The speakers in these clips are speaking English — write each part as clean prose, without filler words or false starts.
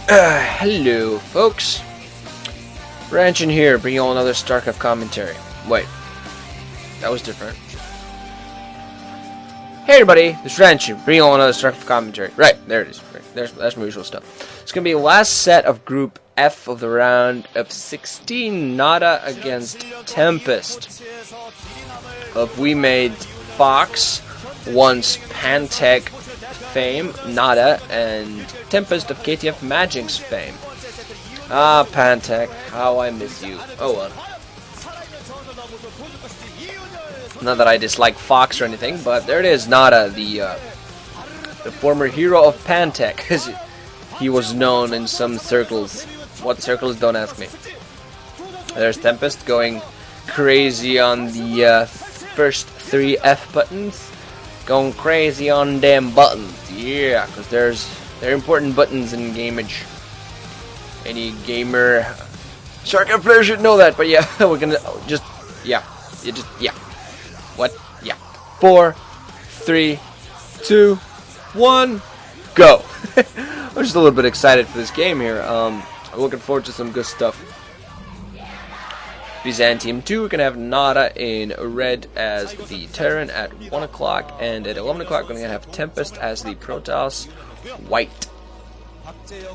Hello, folks. Ranchin here, bringing you all another StarCraft commentary. Wait, that was different. Hey everybody, this is Ranchin, bringing you all another StarCraft commentary. Right, there it is. Right, that's my usual stuff. It's gonna be the last set of Group F of the round of 16. NaDa against Tempest of WeMade Fox, once Pantech fame, NaDa, and Tempest of KTF Magic's fame. Ah, Pantech, how I miss you. Oh well. Not that I dislike Fox or anything, but there it is, NaDa, the former hero of Pantech, as he was known in some circles. What circles, don't ask me. There's Tempest going crazy on the first 3 F buttons. Going crazy on them buttons, yeah, because they're important buttons in gameage. Any gamer, StarCraft player should know that. But yeah, we're gonna yeah. What? Yeah. 4, 3, 2, 1, go. I'm just a little bit excited for this game here. I'm looking forward to some good stuff. Byzantium II, we're going to have NaDa in red as the Terran at 1 o'clock, and at 11 o'clock we're going to have Tempest as the Protoss white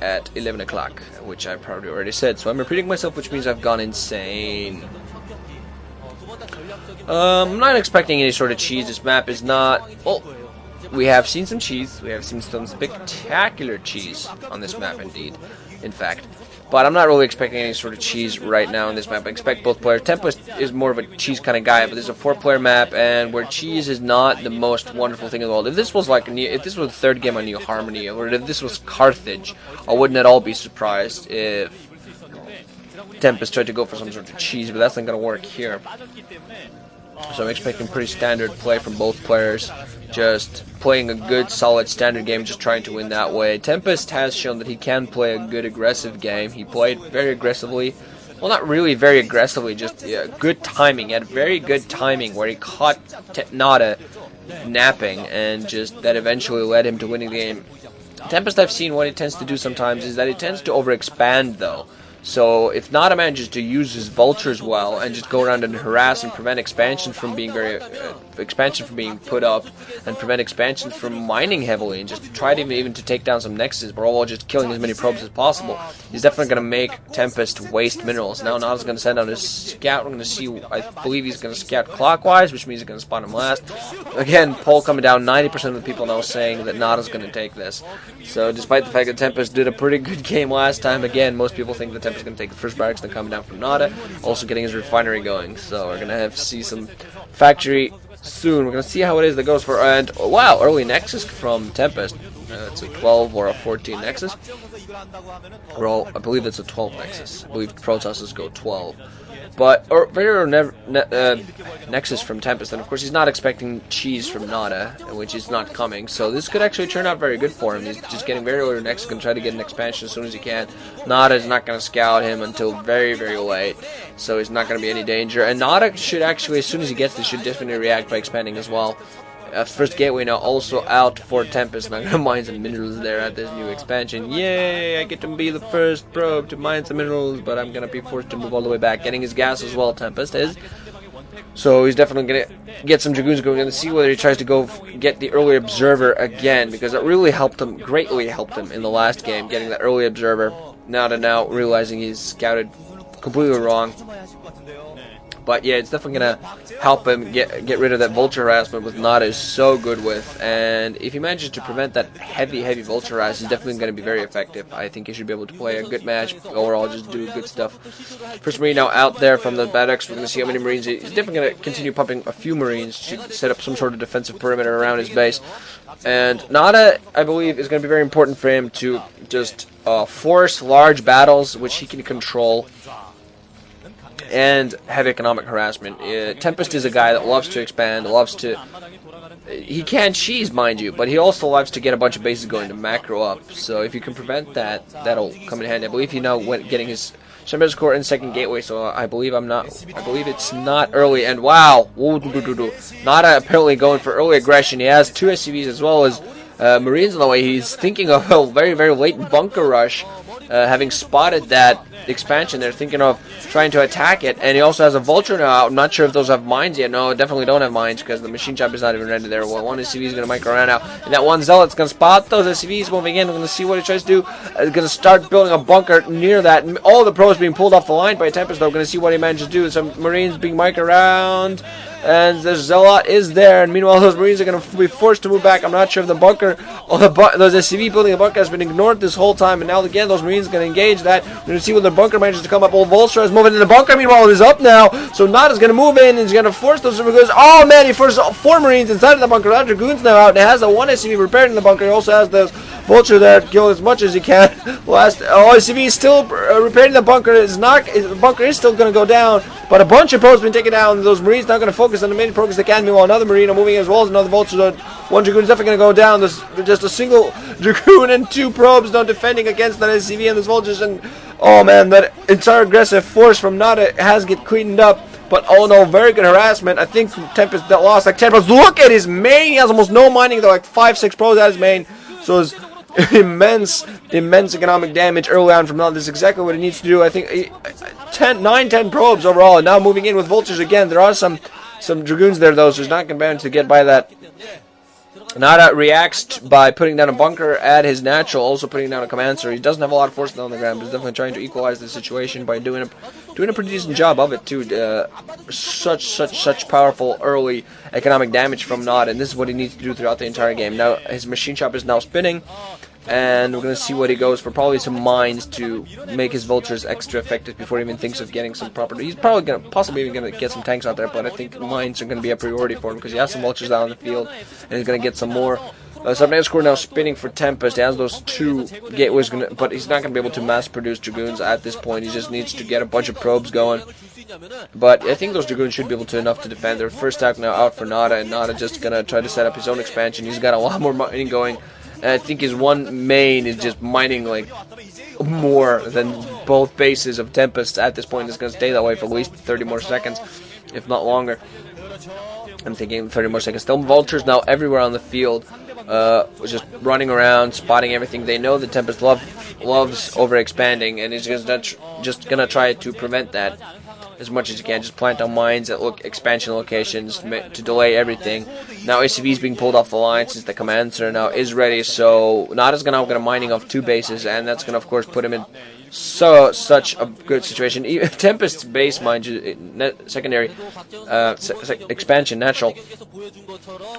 at 11 o'clock, which I probably already said, so I'm repeating myself, which means I've gone insane. I'm not expecting any sort of cheese. This map is not... Well, we have seen some cheese. We have seen some spectacular cheese on this map, indeed. In fact. But I'm not really expecting any sort of cheese right now in this map. I expect both players. Tempest is more of a cheese kind of guy, but this is a 4-player map, and where cheese is not the most wonderful thing in the world. If this was like if this was the 3rd game on New Harmony, or if this was Carthage, I wouldn't at all be surprised if Tempest tried to go for some sort of cheese, but that's not going to work here. So I'm expecting pretty standard play from both players. Just playing a good, solid standard game, just trying to win that way. Tempest has shown that he can play a good, aggressive game. He played very aggressively. Well, not really very aggressively, just good timing. He had very good timing where he caught NaDa napping, and just that eventually led him to winning the game. Tempest, I've seen what he tends to do sometimes is that he tends to overexpand, though. So if NaDa manages to use his vultures well and just go around and harass and prevent expansion from being put up, and prevent expansion from mining heavily, and just try to even to take down some nexuses, but all just killing as many probes as possible, he's definitely going to make Tempest waste minerals. Now NaDa's going to send out his scout. We're going to see. I believe he's going to scout clockwise, which means he's going to spawn him last. Again, poll coming down. 90% of the people now saying that NaDa's going to take this. So despite the fact that Tempest did a pretty good game last time, again, most people think that Tempest is going to take the first barracks, then coming down from NaDa, also getting his refinery going. So we're going to have to see some factory soon. We're going to see how it is that goes for, and wow, early Nexus from Tempest. It's a 12 or a 14 Nexus. I believe it's a 12 Nexus. I believe Protosses go 12. But, very early Nexus from Tempest, and of course he's not expecting cheese from NaDa, which is not coming, so this could actually turn out very good for him. He's just getting very early Nexus, going to try to get an expansion as soon as he can. NaDa is not going to scout him until very, very late, so he's not going to be any danger, and NaDa should actually, as soon as he gets this, should definitely react by expanding as well. First gateway now also out for Tempest, and I'm going to mine some minerals there at this new expansion. Yay, I get to be the first probe to mine some minerals, but I'm going to be forced to move all the way back. Getting his gas as well, Tempest is. So he's definitely going to get some Dragoons going, and see whether he tries to go get the early observer again, because it really helped him, greatly helped him in the last game, getting that early observer. Now realizing he's scouted completely wrong. But yeah, it's definitely going to help him get rid of that vulture harassment, which NaDa is so good with. And if he manages to prevent that heavy definitely going to be very effective. I think he should be able to play a good match. Overall, just do good stuff. First Marine now out there from the barracks. We're going to see how many Marines. He's definitely going to continue pumping a few Marines to set up some sort of defensive perimeter around his base. And NaDa, I believe, is going to be very important for him to just force large battles, which he can control, and have economic harassment. Tempest is a guy that loves to expand, he can cheese, mind you, but he also loves to get a bunch of bases going to macro up. So if you can prevent that, that'll come in handy. I believe he now went getting his Shemez core in second gateway, so I believe it's not early, and wow, NaDa apparently going for early aggression. He has 2 SCVs as well as Marines on the way. He's thinking of a very, very late bunker rush having spotted that expansion, they're thinking of trying to attack it. And he also has a vulture now out. I'm not sure if those have mines yet. No, definitely don't have mines because the machine shop is not even ready there. Well, one SCV is going to micro around now, and that one zealot's going to spot those SCVs moving in. We're going to see what he tries to do. He's going to start building a bunker near that. And all the pros being pulled off the line by Tempest, though. Going to see what he manages to do. Some Marines being micro around, and the zealot is there. And meanwhile, those Marines are going to be forced to move back. I'm not sure if the bunker or those SCV building a bunker has been ignored this whole time, and now again those Marines are going to engage that. We're going to see when the bunker manages to come up. Old Vulture is moving in the bunker. Meanwhile, it is up now, so NaDa's going to move in and he's going to force those Dragoons. Oh man, he forced 4 Marines inside of the bunker. That Dragoon's now out, and it has the 1 SCV repaired in the bunker. He also has the Vulture there to kill as much as he can. Last SCV is still repairing the bunker. The bunker is still going to go down, but a bunch of pros been taken down. Those Marines now going to focus on the main progress they can. Meanwhile, another Marine moving as well as another Vulture. One Dragoon is definitely going to go down. There's just a single Dragoon and 2 probes now defending against that SCV and those Vultures. And oh man, that entire aggressive force from NaDa has get cleaned up. But oh no, very good harassment. I think Tempest lost like 10 pros. Look at his main. He has almost no mining. They're like 5-6 pros at his main. So it's immense economic damage early on from NaDa. This is exactly what he needs to do. I think 9-10 probes overall. And now moving in with Vultures again. There are some Dragoons there though, so he's not going to be able to get by that. NaDa reacts by putting down a bunker at his natural, also putting down a command center. He doesn't have a lot of force on the ground, but he's definitely trying to equalize the situation by doing a pretty decent job of it too. Such powerful early economic damage from NaDa, and this is what he needs to do throughout the entire game. Now his machine shop is now spinning, and we're going to see what he goes for. Probably some mines to make his Vultures extra effective before he even thinks of getting some proper. He's probably going to, possibly even going to get some tanks out there, but I think mines are going to be a priority for him because he has some Vultures out on the field, and he's going to get some more. Subnative score now spinning for Tempest. He has those 2 gateways, but he's not going to be able to mass produce Dragoons at this point. He just needs to get a bunch of probes going. But I think those Dragoons should be able to enough to defend. Their first attack now out for NaDa, and NaDa just going to try to set up his own expansion. He's got a lot more mining going. And I think his one main is just mining like more than both bases of Tempest at this point. It's going to stay that way for at least 30 more seconds, if not longer. I'm thinking 30 more seconds. Still Vultures now everywhere on the field, just running around, spotting everything. They know that Tempest loves overexpanding, and he's just going to try to prevent that as much as you can. Just plant down mines at expansion locations to delay everything. Now ACV is being pulled off the line since the command center now is ready, so NaDa's going to get a mining of 2 bases, and that's going to of course put him in such a good situation. Tempest's base, mind you, secondary expansion natural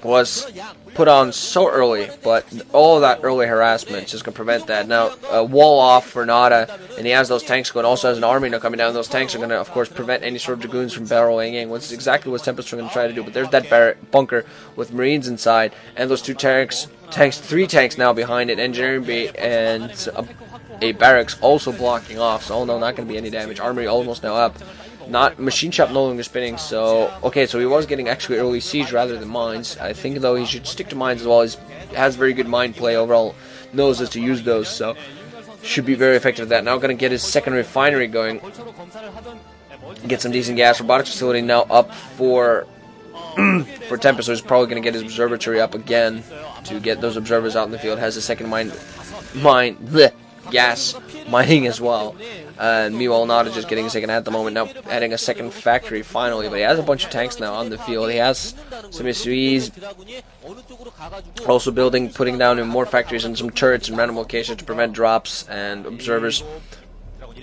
was put on so early, but all of that early harassment is just going to prevent that. Now wall off for NaDa, and he has those tanks going. Also has an army now coming down. Those tanks are going to of course prevent any sort of Dragoons from barreling in, which is exactly what Tempest are going to try to do. But there's that bunker with Marines inside, and those 2 tanks, 3 tanks now behind it, engineering bay and a barracks also blocking off. So no, not going to be any damage. Armory almost now up. Not machine shop no longer spinning. So okay, so he was getting actually early siege rather than mines. I think though he should stick to mines as well. He has very good mine play overall, knows as to use those, so should be very effective at that. Now going to get his second refinery going. Get some decent gas. Robotics facility now up for Tempest, so he's probably going to get his observatory up again to get those observers out in the field. Has a second gas mining as well. Meanwhile, NaDa just getting a second at the moment. Now adding a second factory finally, but he has a bunch of tanks now on the field. He has some SUVs. Also putting down more factories and some turrets in random locations to prevent drops and observers.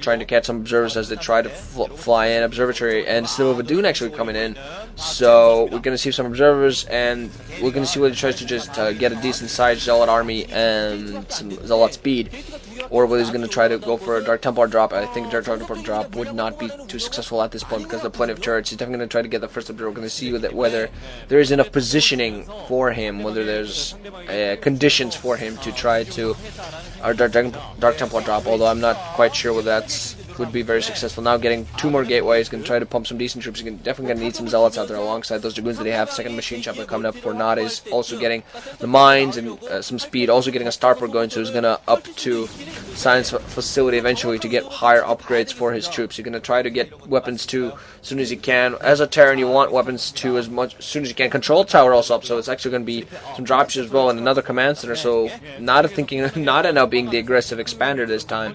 Trying to catch some observers as they try to fly in. Observatory and still a Dune actually coming in, so we're going to see some observers, and we're going to see what he tries to just get a decent sized Zealot army and some Zealot speed, or whether he's going to try to go for a Dark Templar drop. I think Dark Templar drop would not be too successful at this point because there are plenty of turrets. He's definitely going to try to get the first observer. We're going to see whether there is enough positioning for him, whether there's conditions for him to try to our Dark Templar drop, although I'm not quite sure whether that's would be very successful. Now getting 2 more gateways, going to try to pump some decent troops. He's definitely going to need some Zealots out there alongside those Dragoons that they have. Second machine shop coming up for NaDa is also getting the mines and some speed, also getting a starport going, so he's going to up to science facility eventually to get higher upgrades for his troops. You're going to try to get weapons 2 as soon as you can. As a Terran, you want weapons 2 as soon as you can. Control tower also up, so it's actually going to be some dropships as well and another command center, so NaDa now being the aggressive expander this time.